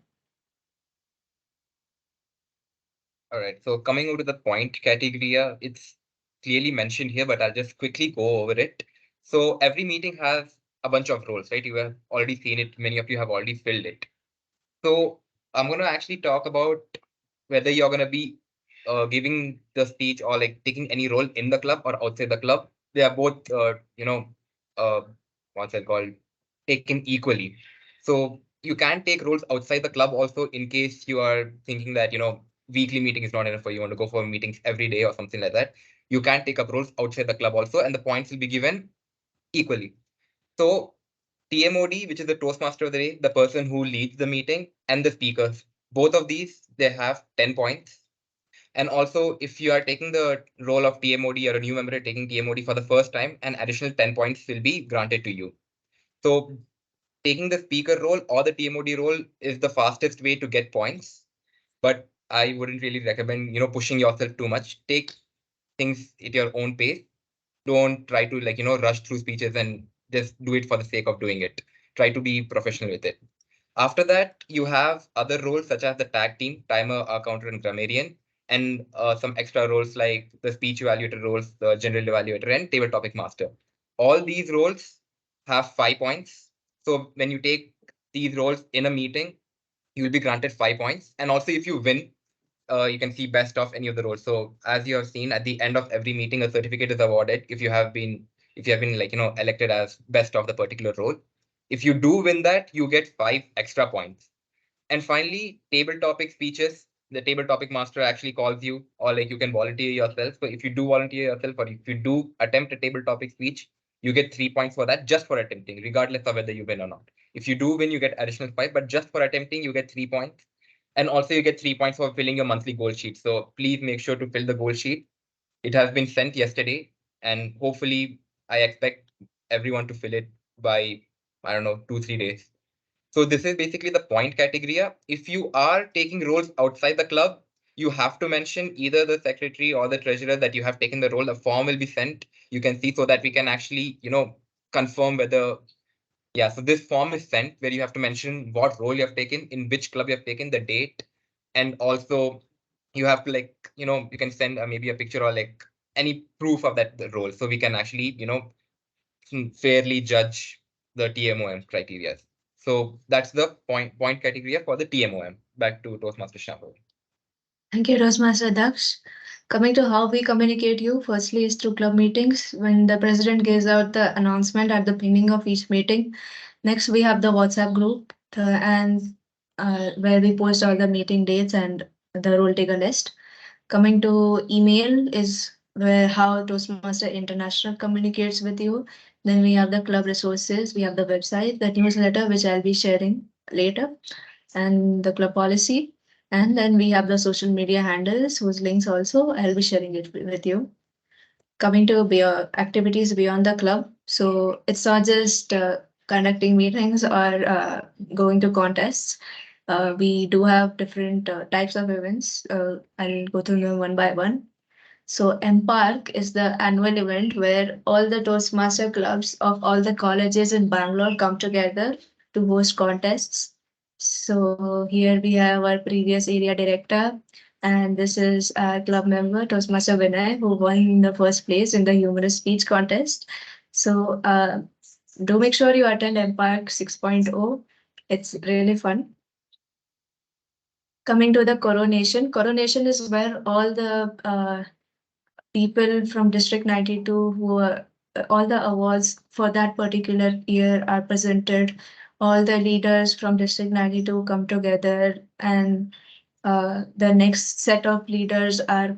All right. So coming over to the point category, it's clearly mentioned here, but I'll just quickly go over it. So every meeting has a bunch of roles, right? You have already seen it. Many of you have already filled it. So I'm going to actually talk about whether you're going to be giving the speech or like taking any role in the club or outside the club. They are both, what's it called, taken equally. So you can take roles outside the club also in case you are thinking that, weekly meeting is not enough for you, want to go for meetings every day or something like that. You can take up roles outside the club also, and the points will be given equally. So TMOD, which is the Toastmaster of the day, the person who leads the meeting, and the speakers. Both of these, they have 10 points. And also, if you are taking the role of TMOD or a new member taking TMOD for the first time, an additional 10 points will be granted to you. So taking the speaker role or the TMOD role is the fastest way to get points. But I wouldn't really recommend, pushing yourself too much. Take things at your own pace. Don't try to rush through speeches and just do it for the sake of doing it. Try to be professional with it. After that, you have other roles such as the tag team, timer, counter, and grammarian, and some extra roles like the speech evaluator roles, the general evaluator, and table topic master. All these roles have 5 points. So when you take these roles in a meeting, you will be granted 5 points. And also if you win, you can see best of any of the roles. So as you have seen, at the end of every meeting, a certificate is awarded if you have been elected as best of the particular role. If you do win that, you get 5 extra points. And finally, table topic speeches. The table topic master actually calls you, or like you can volunteer yourself. So if you do volunteer yourself, or if you do attempt a table topic speech, you get 3 points for that, just for attempting, regardless of whether you win or not. If you do win, you get additional 5, but just for attempting, you get 3 points. And also you get 3 points for filling your monthly goal sheet. So please make sure to fill the goal sheet. It has been sent yesterday, and hopefully I expect everyone to fill it by, I don't know, 2-3 days. So this is basically the point category. If you are taking roles outside the club, you have to mention either the secretary or the treasurer that you have taken the role. A form will be sent. You can see, so that we can actually, confirm whether, yeah. So this form is sent where you have to mention what role you have taken, in which club you have taken, the date, and also you have to you can send maybe a picture or like any proof of that role, so we can actually, fairly judge the TMOM criteria. So that's the point category for the TMOM. Back to Toastmaster Shambhavi. Thank you, Toastmaster Daksh. Coming to how we communicate you, firstly is through club meetings when the president gives out the announcement at the beginning of each meeting. Next, we have the WhatsApp group and where we post all the meeting dates and the role taker list. Coming to email is where how Toastmaster International communicates with you. Then we have the club resources, we have the website, the newsletter, which I'll be sharing later, and the club policy. And then we have the social media handles whose links also I'll be sharing it with you. Coming to activities beyond the club. So it's not just conducting meetings or going to contests. We do have different types of events. I'll go through them one by one. So MPark is the annual event where all the Toastmaster clubs of all the colleges in Bangalore come together to host contests. So here we have our previous area director, and this is our club member, Toastmaster Vinay, who won in the first place in the humorous speech contest. So do make sure you attend MPark 6.0. It's really fun. Coming to the coronation is where all the people from District 92 who are all the awards for that particular year are presented. All the leaders from District 92 come together, and the next set of leaders are,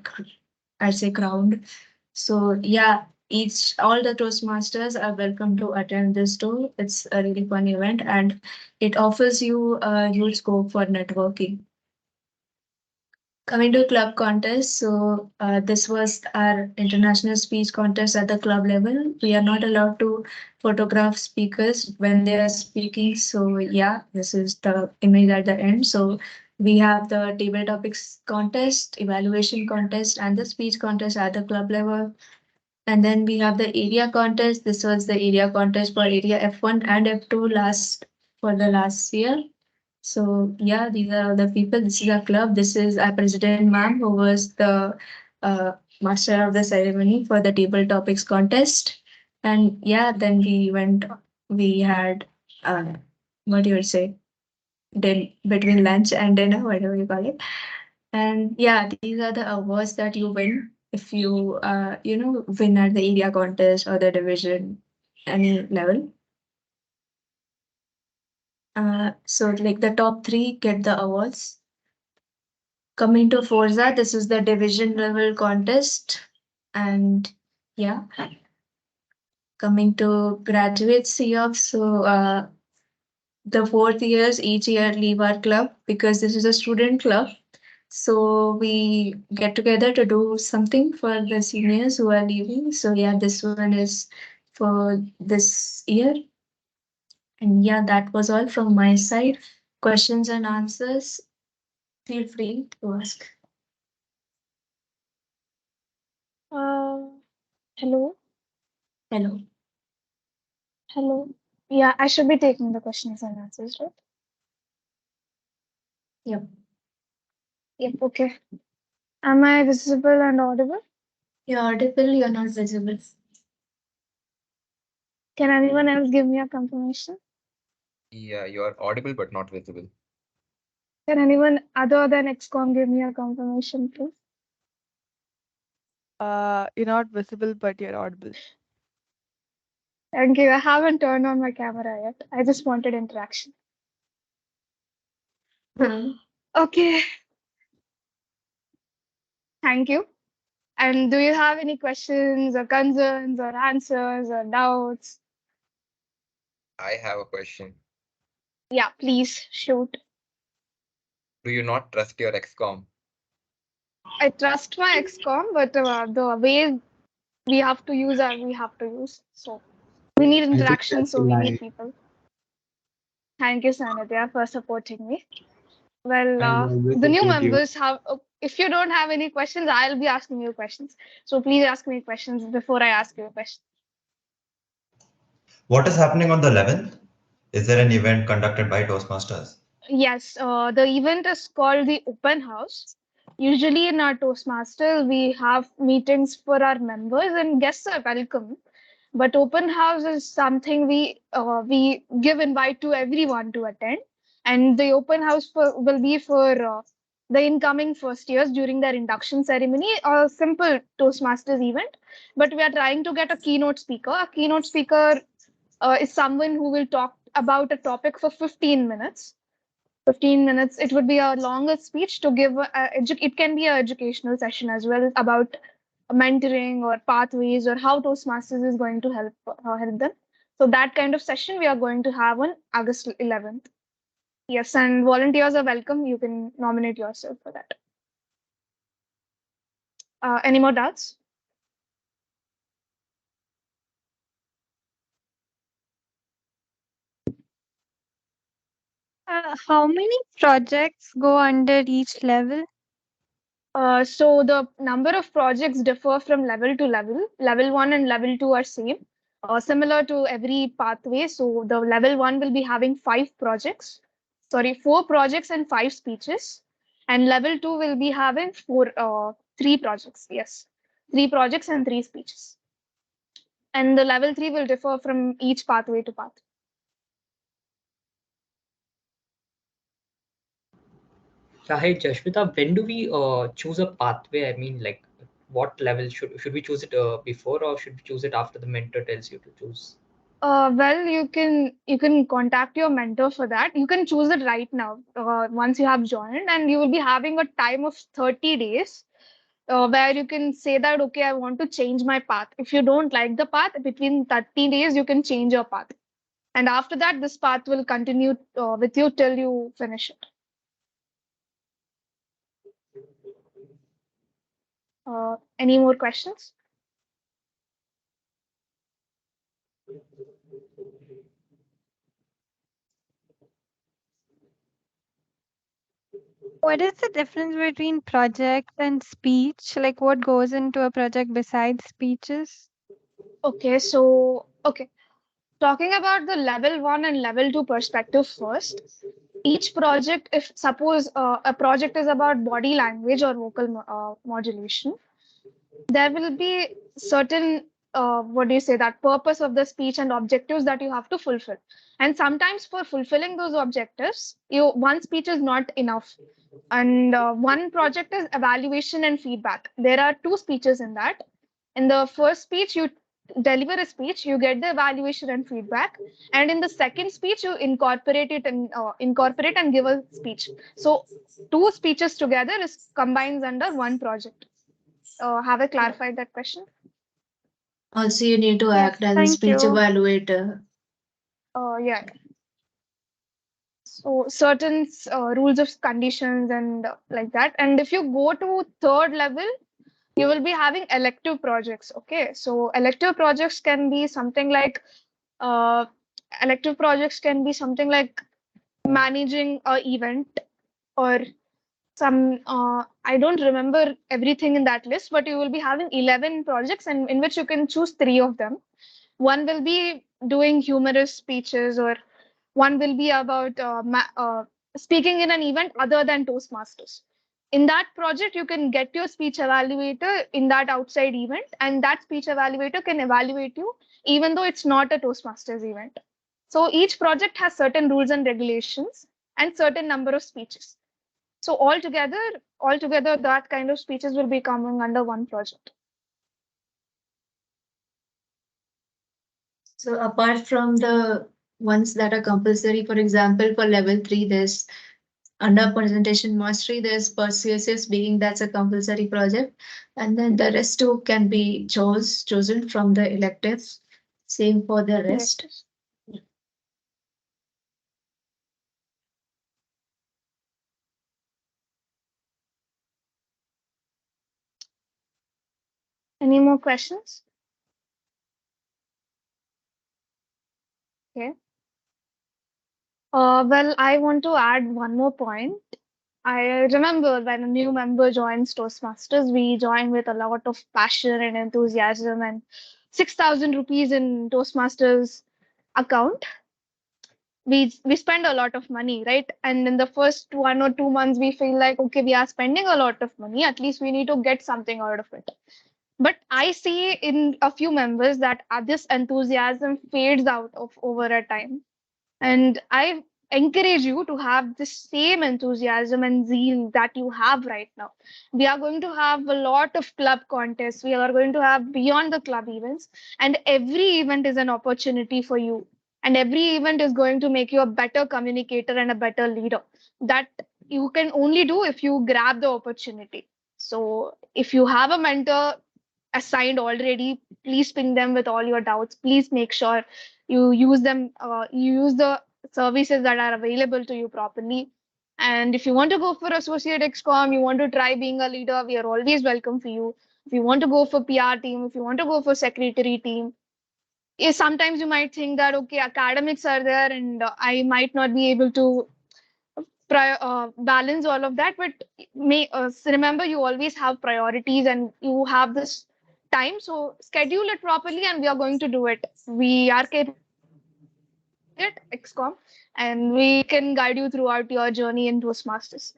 I'd say, crowned. So yeah, each all the Toastmasters are welcome to attend this too. It's a really fun event, and it offers you a huge scope for networking. Coming to club contest, so this was our international speech contest at the club level. We are not allowed to photograph speakers when they are speaking. So yeah, this is the image at the end. So we have the table topics contest, evaluation contest, and the speech contest at the club level. And then we have the area contest. This was the area contest for area F1 and F2 for the last year. So yeah, these are the people. This is our club. This is our president, ma'am, who was the uh, master of the ceremony for the table topics contest. And yeah, then we had what do you would say, between lunch and dinner, whatever you call it. And yeah, these are the awards that you win if you win at the area contest or the division, any level. So like the top three get the awards. Coming to Forza, this is the division level contest. And yeah, coming to graduate COF, so the fourth years each year leave our club because this is a student club. So we get together to do something for the seniors who are leaving. So yeah, this one is for this year. And yeah, that was all from my side. Questions and answers, feel free to ask. Uh, Hello. Hello. Hello. Yeah, I should be taking the questions and answers, right? Yep. Yep. Okay. Am I visible and audible? You're audible, you're not visible. Can anyone else give me a confirmation? Yeah, you are audible but not visible. Can anyone other than XCOM give me a confirmation, please? You're not visible, but you're audible. Thank you. I haven't turned on my camera yet. I just wanted interaction. Okay. Thank you. And do you have any questions or concerns or answers or doubts? I have a question. Yeah, please shoot. Do you not trust your XCOM? I trust my XCOM, but the way we have to use we have to use. So we need I think interaction, that's a so we need lie. people. Thank you, Sanadya, for supporting me. Well, I'll always the new support you. members have, if you don't have any questions, I'll be asking you questions. So please ask me questions before I ask you a question. What is happening on the 11th? Is there an event conducted by Toastmasters? Yes, the event is called the Open House. Usually in our Toastmasters, we have meetings for our members and guests are welcome. But Open House is something we give invite to everyone to attend. And the Open House will be for the incoming first years during their induction ceremony, a simple Toastmasters event. But we are trying to get a keynote speaker. A keynote speaker is someone who will talk about a topic for 15 minutes. 15 minutes. It would be a longer speech to give. It can be an educational session as well about mentoring or pathways or how Toastmasters is going to help them. So that kind of session we are going to have on August 11th. Yes, and volunteers are welcome. You can nominate yourself for that. Any more doubts? How many projects go under each level? So the number of projects differ from level to level. Level 1 and level 2 are same, similar to every pathway. So the level 1 will be having 4 projects and 5 speeches. And level 2 will be having 3 projects. Yes, 3 projects and 3 speeches. And the level 3 will differ from each pathway to path. Yeah, hey Jashmita, when do we choose a pathway? I mean, like, what level should we choose it before, or should we choose it after the mentor tells you to choose? Well, you can contact your mentor for that. You can choose it right now once you have joined, and you will be having a time of 30 days where you can say that, okay, I want to change my path. If you don't like the path, between 30 days, you can change your path. And after that, this path will continue with you till you finish it. Any more questions? What is the difference between project and speech? Like what goes into a project besides speeches? Okay. Talking about the level 1 and level 2 perspective first, each project, if suppose a project is about body language or vocal modulation, there will be certain what do you say, that purpose of the speech and objectives that you have to fulfill. And sometimes for fulfilling those objectives, one speech is not enough. And one project is evaluation and feedback. There are two speeches in that. In the first speech, you deliver a speech, you get the evaluation and feedback, and in the second speech, you incorporate and give a speech. So two speeches together is combines under one project. Have I clarified that question? Also, you need to Yes, act as a thank speech you. evaluator. Yeah. So certain rules of conditions and like that. And if you go to third level, you will be having elective projects. Okay, so uh, elective projects can be something like managing a event, or some I don't remember everything in that list, but you will be having 11 projects, and in which you can choose three of them. One will be doing humorous speeches, or one will be about speaking in an event other than Toastmasters. In that project, you can get your speech evaluator in that outside event, and that speech evaluator can evaluate you even though it's not a Toastmasters event. So each project has certain rules and regulations and certain number of speeches. So altogether, that kind of speeches will be coming under one project. So apart from the ones that are compulsory, for example, for level 3, there's under presentation mastery, there's persuasive speaking, that's a compulsory project. And then the rest two can be chosen from the electives. Same for the rest. Electives. Any more questions? Okay. Well, I want to add one more point. I remember when a new member joins Toastmasters, we join with a lot of passion and enthusiasm, and 6,000 rupees in Toastmasters account. We spend a lot of money, right? And in the first 1 or 2 months, we feel like, okay, we are spending a lot of money. At least we need to get something out of it. But I see in a few members that this enthusiasm fades out of over a time. And I encourage you to have the same enthusiasm and zeal that you have right now. We are going to have a lot of club contests. We are going to have beyond the club events. And every event is an opportunity for you. And every event is going to make you a better communicator and a better leader. That you can only do if you grab the opportunity. So if you have a mentor assigned already, please ping them with all your doubts. Please make sure you use them, you use the services that are available to you properly. And if you want to go for associate XCOM, you want to try being a leader, we are always welcome for you. If you want to go for PR team, if you want to go for secretary team, sometimes you might think that, okay, academics are there and I might not be able to balance all of that, but remember, you always have priorities and you have this time, so schedule it properly and we are going to do it. We are capable of doing it, XCOM, and we can guide you throughout your journey in Toastmasters.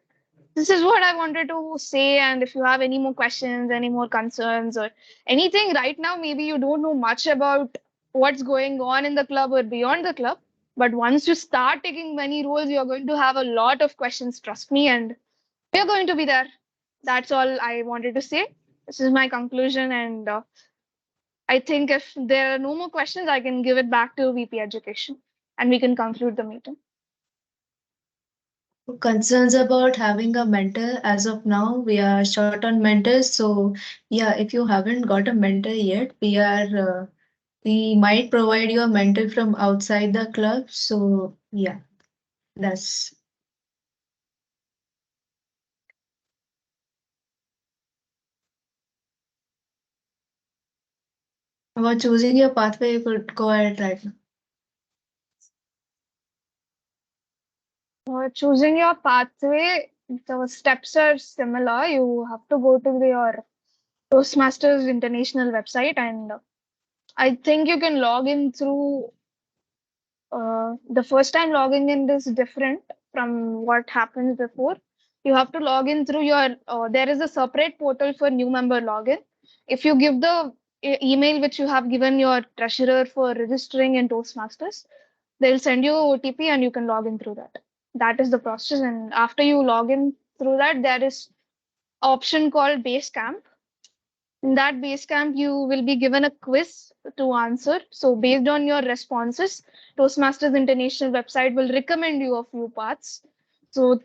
This is what I wanted to say. And if you have any more questions, any more concerns, or anything right now, maybe you don't know much about what's going on in the club or beyond the club. But once you start taking many roles, you're going to have a lot of questions, trust me. And We are going to be there. That's all I wanted to say. This is my conclusion, and I think if there are no more questions, I can give it back to VP Education, and we can conclude the meeting. Concerns about having a mentor. As of now, we are short on mentors. So yeah, if you haven't got a mentor yet, we might provide you a mentor from outside the club. So yeah, that's about choosing your pathway. You could go ahead right now. Choosing your pathway, the steps are similar. You have to go to your Toastmasters International website, and I think you can log in through the first time logging in is different from what happens before. You have to log in through your, there is a separate portal for new member login. If you give the email which you have given your treasurer for registering in Toastmasters, they'll send you OTP and you can log in through that. That is the process. And after you log in through that, there is option called base camp. In that base camp, you will be given a quiz to answer. So based on your responses, Toastmasters International website will recommend you a few paths. So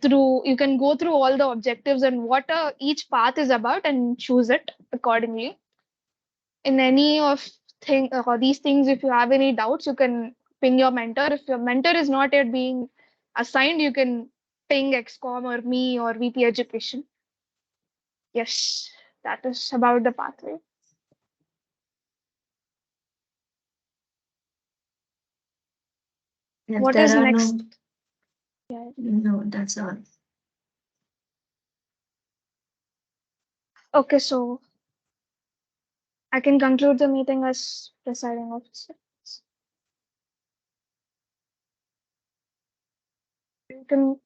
you can go through all the objectives and what each path is about and choose it accordingly. In any of these things, if you have any doubts, you can ping your mentor. If your mentor is not yet being assigned, you can ping XCOM or me or VP Education. Yes, that is about the pathway. If What there is are next? No, that's all. Okay, so I can conclude the meeting as presiding officer. You can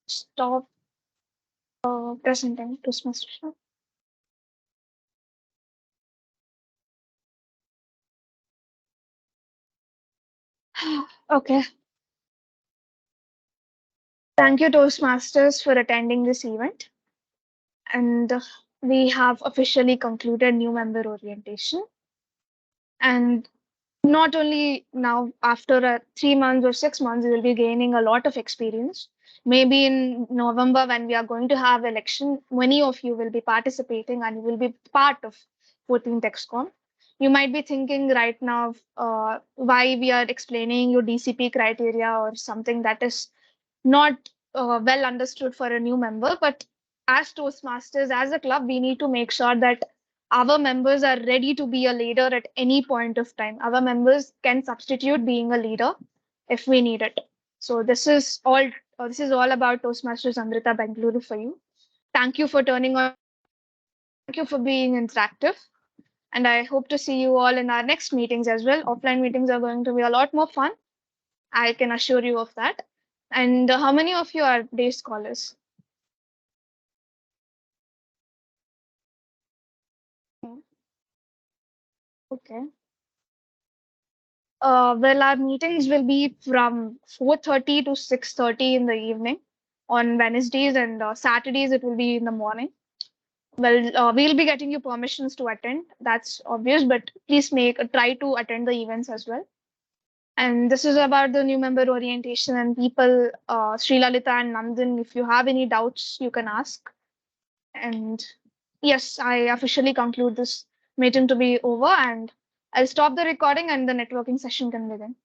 stop presenting to Toastmasters. Okay. Thank you, Toastmasters, for attending this event. And we have officially concluded new member orientation. And not only now, after 3 months or 6 months, you will be gaining a lot of experience. Maybe in November, when we are going to have election, many of you will be participating and you will be part of 14th XCOM. You might be thinking right now why we are explaining your DCP criteria or something that is not well understood for a new member. But as Toastmasters, as a club, we need to make sure that our members are ready to be a leader at any point of time. Our members can substitute being a leader if we need it. So this is all. This is all about Toastmasters Amrita Bengaluru for you. Thank you for turning on. Thank you for being interactive. And I hope to see you all in our next meetings as well. Offline meetings are going to be a lot more fun. I can assure you of that. And how many of you are day scholars? Okay. Well, our meetings will be from 4:30 to 6:30 in the evening on Wednesdays, and Saturdays it will be in the morning. Well, we'll be getting you permissions to attend. That's obvious, but please try to attend the events as well. And this is about the new member orientation and people, Sri Lalita and Nandan, if you have any doubts, you can ask. And yes, I officially conclude this meeting to be over, and I'll stop the recording and the networking session can begin.